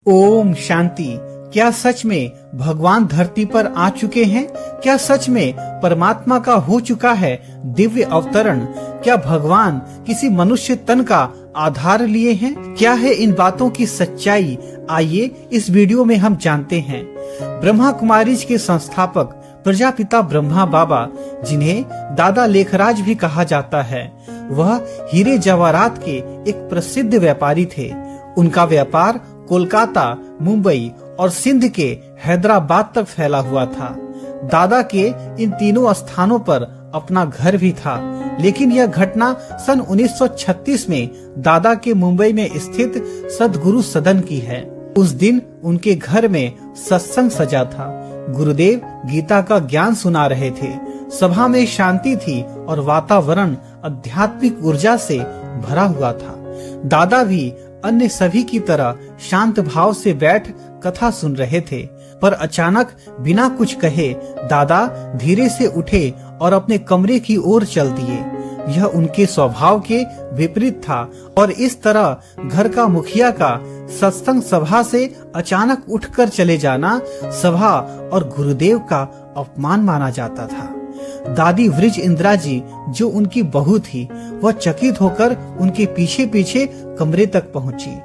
ओम शांति। क्या सच में भगवान धरती पर आ चुके हैं? क्या सच में परमात्मा का हो चुका है दिव्य अवतरण? क्या भगवान किसी मनुष्य तन का आधार लिए हैं? क्या है इन बातों की सच्चाई? आइए इस वीडियो में हम जानते हैं। ब्रह्मा कुमारीज के संस्थापक प्रजापिता ब्रह्मा बाबा, जिन्हें दादा लेखराज भी कहा जाता है, वह हीरे जवाहरात के एक प्रसिद्ध व्यापारी थे। उनका व्यापार कोलकाता, मुंबई और सिंध के हैदराबाद तक फैला हुआ था। दादा के इन तीनों स्थानों पर अपना घर भी था, लेकिन यह घटना सन 1936 में दादा के मुंबई में स्थित सद्गुरु सदन की है। उस दिन उनके घर में सत्संग सजा था। गुरुदेव गीता का ज्ञान सुना रहे थे। सभा में शांति थी और वातावरण आध्यात्मिक ऊर्जा से भरा हुआ था। दादा भी अन्य सभी की तरह शांत भाव से बैठ कथा सुन रहे थे, पर अचानक बिना कुछ कहे दादा धीरे से उठे और अपने कमरे की ओर चल दिए। यह उनके स्वभाव के विपरीत था और इस तरह घर का मुखिया का सत्संग सभा से अचानक उठकर चले जाना सभा और गुरुदेव का अपमान माना जाता था। दादी वृज इंदिरा जी, जो उनकी बहू थी, वह चकित होकर उनके पीछे पीछे कमरे तक पहुंची।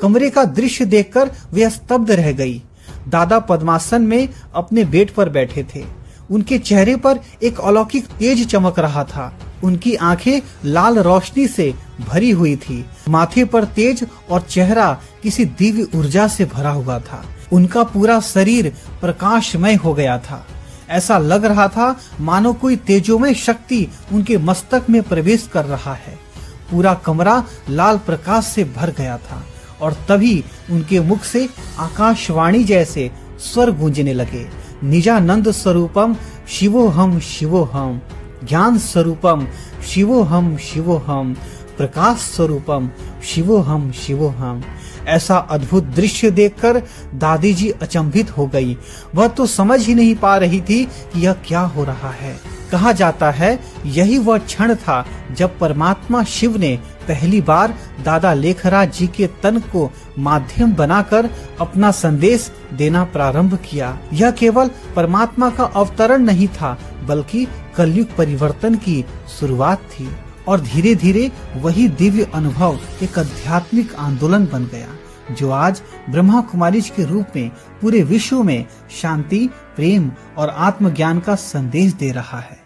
कमरे का दृश्य देखकर वे स्तब्ध रह गई। दादा पद्मासन में अपने बेड पर बैठे थे। उनके चेहरे पर एक अलौकिक तेज चमक रहा था। उनकी आंखें लाल रोशनी से भरी हुई थी। माथे पर तेज और चेहरा किसी दिव्य ऊर्जा से भरा हुआ था। उनका पूरा शरीर प्रकाशमय हो गया था। ऐसा लग रहा था मानो कोई तेजोमय शक्ति उनके मस्तक में प्रवेश कर रहा है। पूरा कमरा लाल प्रकाश से भर गया था और तभी उनके मुख से आकाशवाणी जैसे स्वर गूंजने लगे। निजानंद स्वरूपम शिवोहम शिवोहम, ज्ञान स्वरूपम शिवोहम शिवोहम, प्रकाश स्वरूपम शिवोहम शिवोहम। ऐसा अद्भुत दृश्य देखकर दादी जी अचंभित हो गई। वह तो समझ ही नहीं पा रही थी कि यह क्या हो रहा है। कहा जाता है यही वह क्षण था जब परमात्मा शिव ने पहली बार दादा लेखराज जी के तन को माध्यम बनाकर अपना संदेश देना प्रारंभ किया। यह केवल परमात्मा का अवतरण नहीं था, बल्कि कलयुग परिवर्तन की शुरुआत थी। और धीरे धीरे वही दिव्य अनुभव एक आध्यात्मिक आंदोलन बन गया, जो आज ब्रह्मा कुमारीज के रूप में पूरे विश्व में शांति, प्रेम और आत्मज्ञान का संदेश दे रहा है।